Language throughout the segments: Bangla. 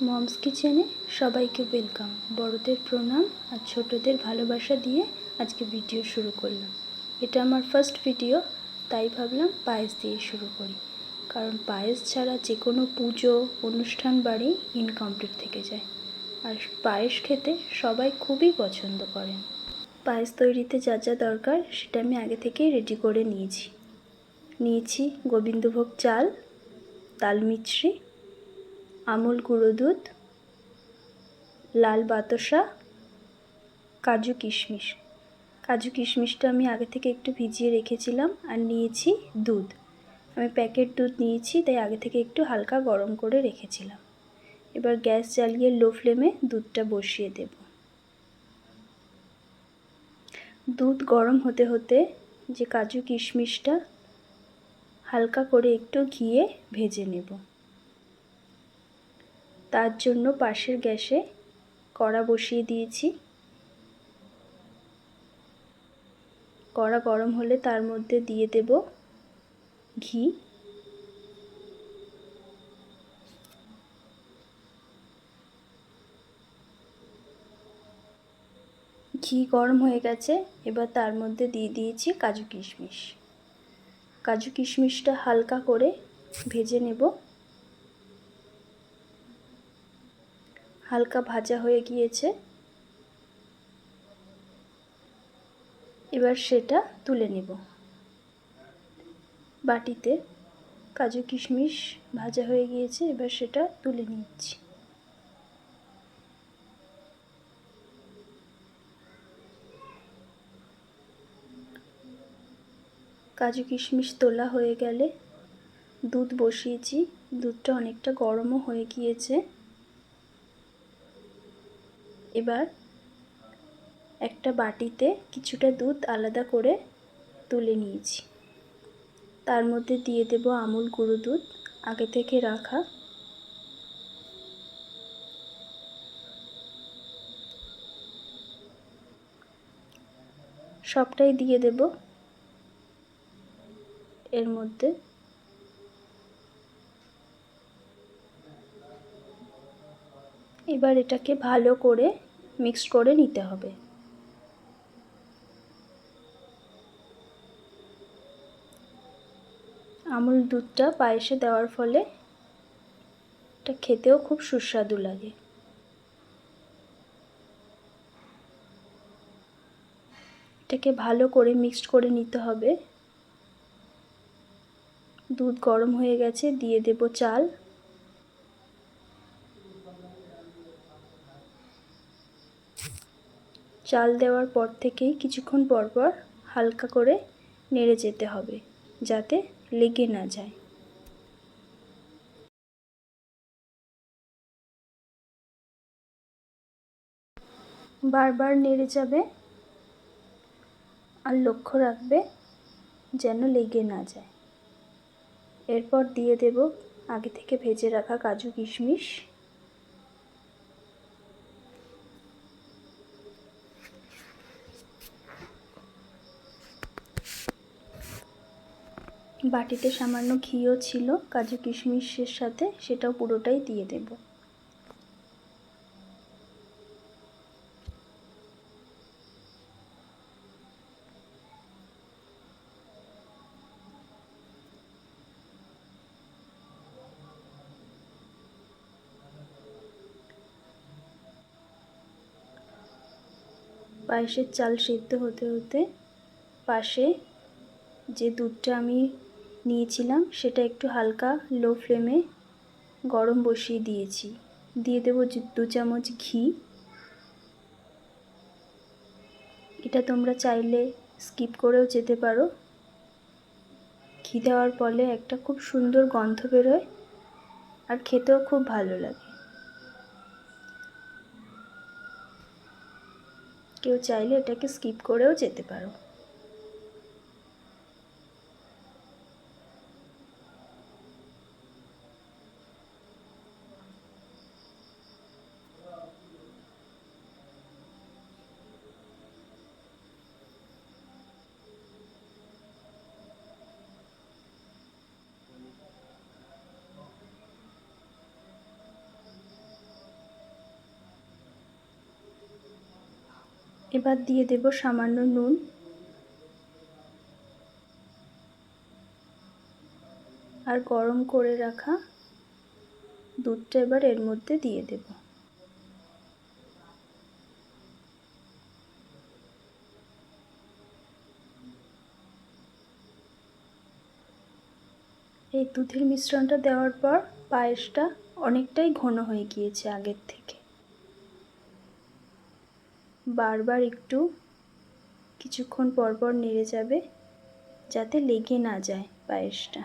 মমস কিচেনে সবাইকে ওয়েলকাম। বড়দের প্রণাম আর ছোটদের ভালোবাসা দিয়ে আজকে ভিডিও শুরু করলাম। এটা আমার ফার্স্ট ভিডিও, তাই ভাবলাম পায়েস দিয়ে শুরু করি, কারণ পায়েস ছাড়া যে কোনো পুজো অনুষ্ঠান বাড়ি ইনকমপ্লিট থেকে যায়। আর পায়েস খেতে সবাই খুবই পছন্দ করেন। পায়েস তৈরিতে যা যা দরকার সেটা আমি আগে থেকেই রেডি করে নিয়েছি গোবিন্দভোগ চাল, তাল মিছরি, আমুল গুঁড়ো দুধ, লাল বাতসা, কাজু কিশমিশটা আমি আগে থেকে একটু ভিজিয়ে রেখেছিলাম। আর নিয়েছি দুধ, আমি প্যাকেট দুধ নিয়েছি, তাই আগে থেকে একটু হালকা গরম করে রেখেছিলাম। এবার গ্যাস জ্বালিয়ে লো ফ্লেমে দুধটা বসিয়ে দেব। দুধ গরম হতে হতে যে কাজু কিশমিশটা হালকা করে একটু ঘিয়ে ভেজে নেব। তার জন্য পাশের গ্যাসে কড়া বসিয়ে দিয়েছি। কড়া গরম হলে তার মধ্যে দিয়ে দেব ঘি। ঘি গরম হয়ে গেছে, এবার তার মধ্যে দিয়ে দিয়েছি কাজু কিশমিশটা হালকা করে ভেজে নেব। হালকা ভাজা হয়ে গিয়েছে, এবার সেটা তুলে নেব বাটিতে। কাজু কিশমিশ ভাজা হয়ে গিয়েছে, এবার সেটা তুলে নিচ্ছি। কাজু কিশমিশ তোলা হয়ে গেলে দুধ বসিয়েছি, দুধটা অনেকটা গরমও হয়ে গিয়েছে। এবার একটা বাটিতে কিছুটা দুধ আলাদা করে তুলে নিয়েছি। তার মধ্যে দিয়ে দেব আমুল গুঁড়ো দুধ আগে থেকে রাখা। সবটাই দিয়ে দেব এর মধ্যে। এবার এটাকে ভালো করে মিক্স করে নিতে হবে। আমুল দুধটা পায়েসে দেওয়ার ফলে এটা খেতেও খুব সুস্বাদু লাগে। এটাকে ভালো করে মিক্সড করে নিতে হবে। দুধ গরম হয়ে গেছে, দিয়ে দেব চাল। চাল দেওয়ার পর থেকেই কিছুক্ষণ পরপর হালকা করে নেড়ে যেতে হবে, যাতে লেগে না যায়। বারবার নেড়ে যাবে আর লক্ষ্য রাখবে যেন লেগে না যায়। এরপর দিয়ে দেব আগে থেকে ভেজে রাখা কাজু কিশমিশ। বাটিতে সামান্য ঘিও ছিল কাজু কিশমিশের সাথে, সেটাও পুরোটাই দিয়ে দেব। পায়েসের চাল সিদ্ধ হতে হতে পাশে যে দুধটা আমি নিয়েছিলাম সেটা একটু হালকা লো ফ্লেমে গরম বসিয়ে দিয়েছি। দিয়ে দেব 2 চামচ ঘি। এটা তোমরা চাইলে স্কিপ করেও যেতে পারো। ঘি দেওয়ার ফলে একটা খুব সুন্দর গন্ধ বেরোয় আর খেতেও খুব ভালো লাগে। কেউ চাইলে এটাকে স্কিপ করেও যেতে পারো। এবার দিয়ে দেব সামান্য নুন, আর গরম করে রাখা দুধটা এবার এর মধ্যে দিয়ে দেব। এই দুধের মিশ্রণটা দেওয়ার পর পায়েসটা অনেকটাই ঘন হয়ে গিয়েছে আগের থেকে। বারবার একটু কিছুক্ষণ পর পর নেড়ে যাবে যাতে লেগে না যায় পায়েসটা।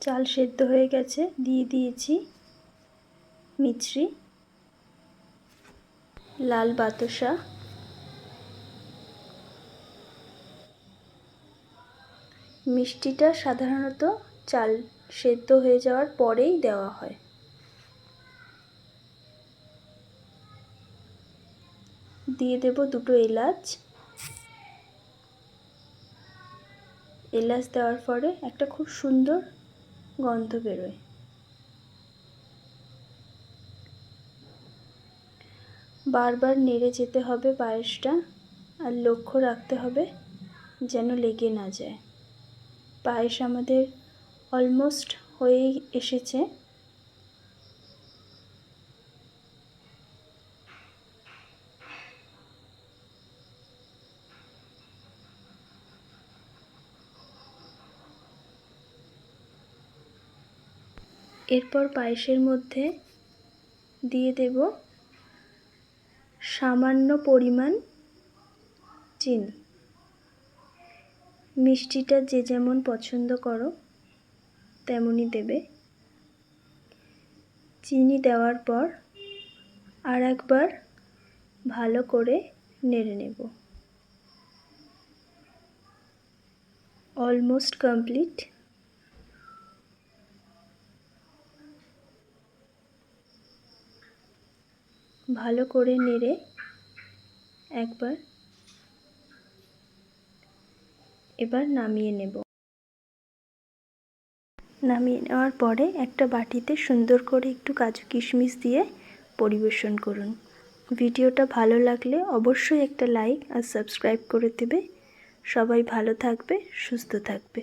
চাল সেদ্ধ হয়ে গেছে, দিয়ে দিয়েছি মিচড়ি, লাল বাতাসা, মিষ্টিটা সাধারণত চাল সেদ্ধ হয়ে যাওয়ার পরেই দেওয়া হয়। দিয়ে দেব দুটো এলাচ। এলাচ দেওয়ার পরে একটা খুব সুন্দর গন্ধ বেরোয়। বারবার নেড়ে যেতে হবে পায়েসটা, আর লক্ষ্য রাখতে হবে যেন লেগে না যায়। পায়েস আমাদের অলমোস্ট হয়েই এসেছে। এরপর পায়েসের মধ্যে দিয়ে দেব সামান্য পরিমাণ চিনি। মিষ্টিটা যে যেমন পছন্দ করো তেমনই দেবে। চিনি দেওয়ার পর আর একবার ভালো করে নেড়ে নেব। Almost complete. ভালো করে নেড়ে একবার এবার নামিয়ে নেব। নামিয়ে নেওয়ার পরে একটা বাটিতে সুন্দর করে একটু কাজু কিশমিশ দিয়ে পরিবেশন করুন। ভিডিওটা ভালো লাগলে অবশ্যই একটা লাইক আর সাবস্ক্রাইব করে দেবে। সবাই ভালো থাকবে, সুস্থ থাকবে।